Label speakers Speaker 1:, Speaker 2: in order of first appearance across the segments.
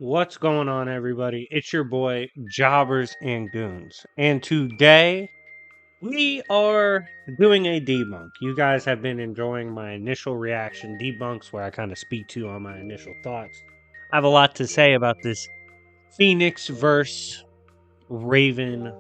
Speaker 1: What's going on, everybody? It's your boy, Jobbers and Goons. And today, we are doing a debunk. You guys have been enjoying my initial reaction debunks where I kind of speak to you on my initial thoughts. I have a lot to say about this Phoenix versus Raven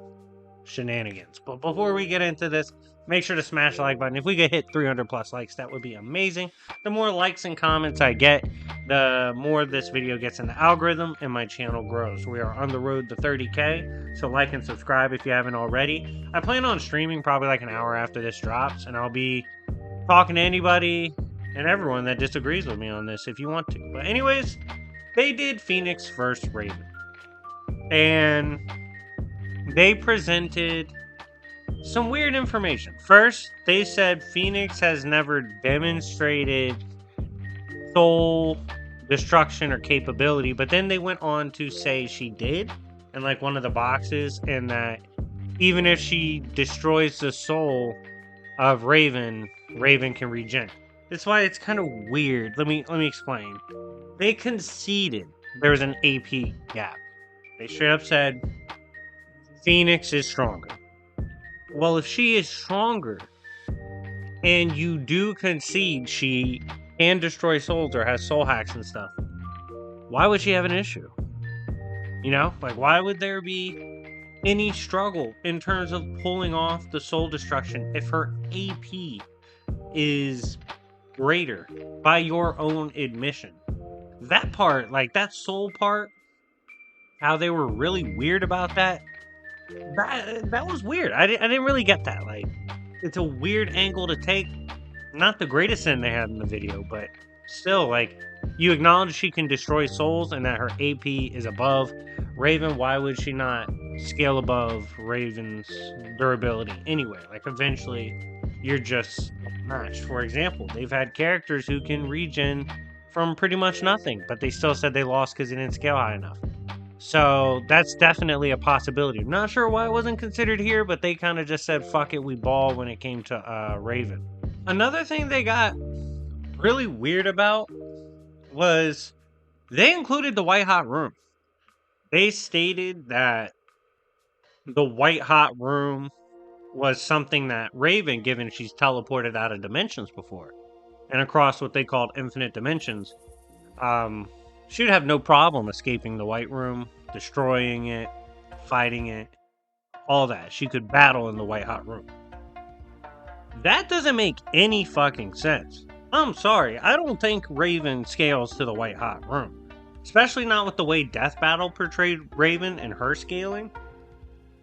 Speaker 1: shenanigans. But before we get into this, make sure to smash the like button. If we could hit 300 plus likes, that would be amazing. The more likes and comments I get, the more this video gets in the algorithm and my channel grows. We are on the road to 30K, so like and subscribe if you haven't already. I plan on streaming probably like an hour after this drops, and I'll be talking to anybody and everyone that disagrees with me on this if you want to. But anyways, they did Phoenix versus Raven. And they presented some weird information. First, they said Phoenix has never demonstrated soul destruction or capability, but then they went on to say she did in like one of the boxes, and that even if she destroys the soul of Raven, Raven can regen. That's why it's kind of weird. Let me explain. They conceded there was an AP gap. They straight up said Phoenix is stronger. Well, if she is stronger, and you do concede she can destroy souls or has soul hacks and stuff, why would she have an issue? You know, like, why would there be any struggle in terms of pulling off the soul destruction if her AP is greater by your own admission? That part, like that soul part, how they were really weird about that was weird. I didn't really get that. Like, it's a weird angle to take. Not the greatest thing they had in the video, but still, like, you acknowledge she can destroy souls and that her AP is above Raven. Why would she not scale above Raven's durability anyway? Like, eventually, you're just matched. For example, they've had characters who can regen from pretty much nothing, but they still said they lost because they didn't scale high enough. So that's definitely a possibility. Not sure why it wasn't considered here, but they kind of just said, fuck it, we ball when it came to Raven. Another thing they got really weird about was they included the white hot room. They stated that the white hot room was something that Raven, given she's teleported out of dimensions before and across what they called infinite dimensions, she would have no problem escaping the white room, destroying it, fighting it, all that. She could battle in the white hot room. That doesn't make any fucking sense. I'm sorry, I don't think Raven scales to the white hot room. Especially not with the way Death Battle portrayed Raven and her scaling.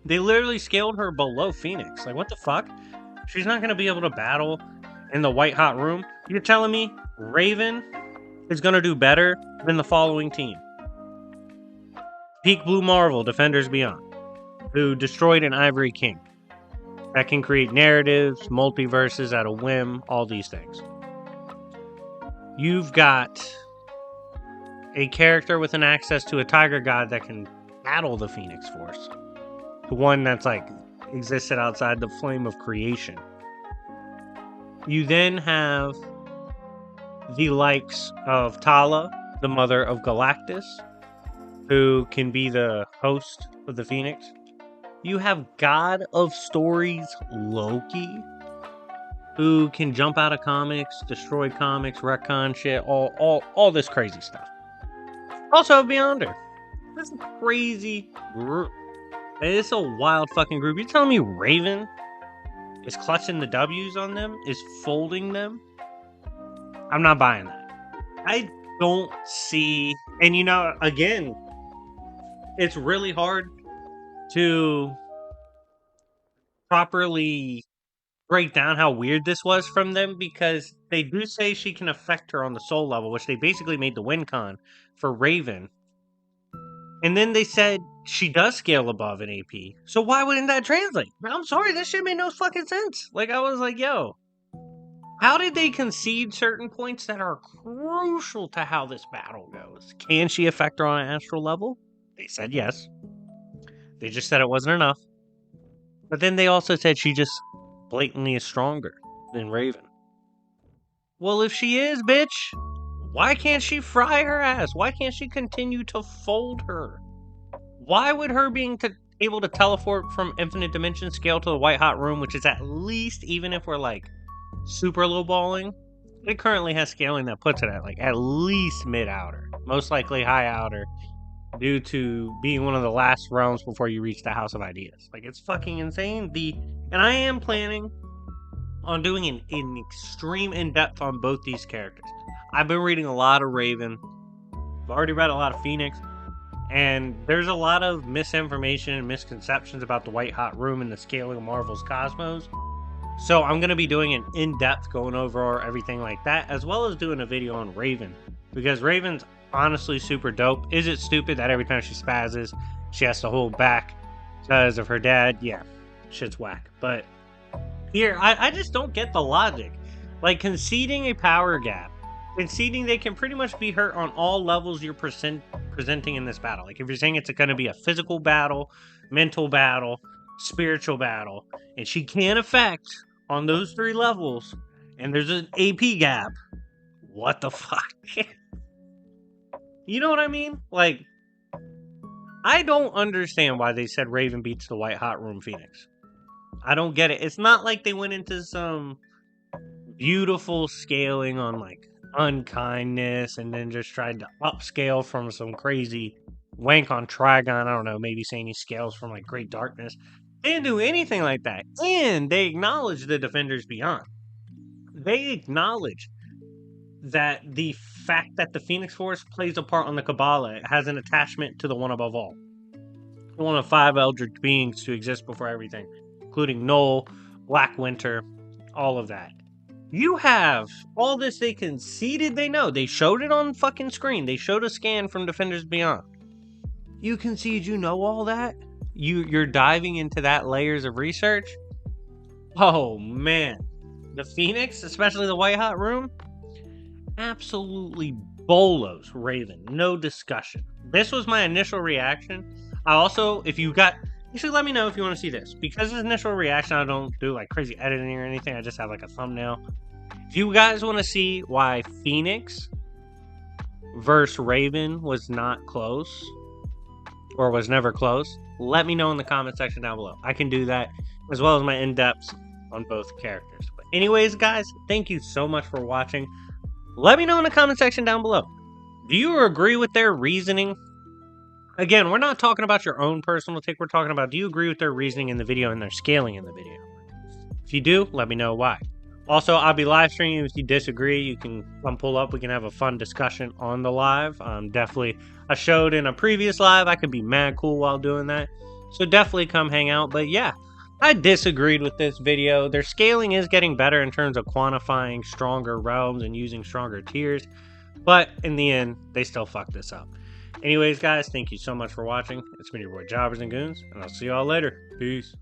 Speaker 1: They literally scaled her below Phoenix. Like, what the fuck? She's not going to be able to battle in the white hot room? You're telling me Raven is going to do better than the following team? Peak Blue Marvel, Defenders Beyond, who destroyed an Ivory King. That can create narratives, multiverses at a whim, all these things. You've got a character with an access to a Tiger God that can battle the Phoenix Force. The one that's like existed outside the flame of creation. You then have the likes of Tala, the mother of Galactus, who can be the host of the Phoenix. You have God of Stories Loki, who can jump out of comics, destroy comics, retcon shit, all this crazy stuff. Also Beyonder. This is a crazy group. It's a wild fucking group. You telling me Raven is clutching the W's on them? Is folding them? I'm not buying that. I don't see... And you know, again, it's really hard to properly break down how weird this was from them, because they do say she can affect her on the soul level, which they basically made the win con for Raven. And then they said she does scale above an AP. So why wouldn't that translate? I'm sorry, this shit made no fucking sense. Like, I was like, yo, how did they concede certain points that are crucial to how this battle goes? Can she affect her on an astral level? They said yes. They just said it wasn't enough. But then they also said she just blatantly is stronger than Raven. Well, if she is, bitch, Why can't she fry her ass? Why can't she continue to fold her? Why would her being able to teleport from infinite dimension scale to the white hot room, which is at least, even if we're like super low balling, it currently has scaling that puts it at like at least mid outer, most likely high outer, due to being one of the last realms before you reach the House of Ideas. Like, it's fucking insane. And I am planning on doing an extreme in-depth on both these characters. I've been reading a lot of Raven. I've already read a lot of Phoenix. And there's a lot of misinformation and misconceptions about the White Hot Room and the scaling of Marvel's cosmos. So I'm going to be doing an in-depth going over everything like that, as well as doing a video on Raven. Because Raven's honestly super dope. Is it stupid that every time she spazzes, she has to hold back because of her dad? Yeah, shit's whack. But here, I just don't get the logic. Like, conceding a power gap, conceding they can pretty much be hurt on all levels you're presenting in this battle. Like, if you're saying it's going to be a physical battle, mental battle, spiritual battle, and she can't affect on those 3 levels, and there's an AP gap, what the fuck? You know what I mean? Like, I don't understand why they said Raven beats the White Hot Room Phoenix. I don't get it. It's not like they went into some beautiful scaling on, like, unkindness and then just tried to upscale from some crazy wank on Trigon. I don't know, maybe saying he scales from, like, Great Darkness. They didn't do anything like that. And they acknowledge the Defenders Beyond. They acknowledge that the fact that the Phoenix Force plays a part on the Kabbalah, it has an attachment to the One Above All. One of 5 Eldritch beings to exist before everything, including Null, Black Winter, all of that. You have all this they conceded they know. They showed it on fucking screen. They showed a scan from Defenders Beyond. You concede you know all that? You're diving into that layers of research? Oh, man. The Phoenix, especially the White Hot Room, absolutely bolos Raven. No discussion. This was my initial reaction. I also, if you got... You should let me know if you want to see this. Because this initial reaction, I don't do like crazy editing or anything. I just have like a thumbnail. If you guys want to see why Phoenix versus Raven was not close, or was never close, let me know in the comment section down below. I can do that, as well as my in-depths on both characters. But anyways, guys, thank you so much for watching. Let me know in the comment section down below. Do you agree with their reasoning? Again, we're not talking about your own personal take. We're talking about, do you agree with their reasoning in the video and their scaling in the video? If you do, let me know why. Also, I'll be live streaming. If you disagree, you can come pull up. We can have a fun discussion on the live. Definitely, I showed in a previous live. I could be mad cool while doing that. So definitely come hang out. But yeah, I disagreed with this video. Their scaling is getting better in terms of quantifying stronger realms and using stronger tiers. But in the end, they still fucked this up. Anyways, guys, thank you so much for watching. It's been your boy Jobbers and Goons, and I'll see y'all later. Peace.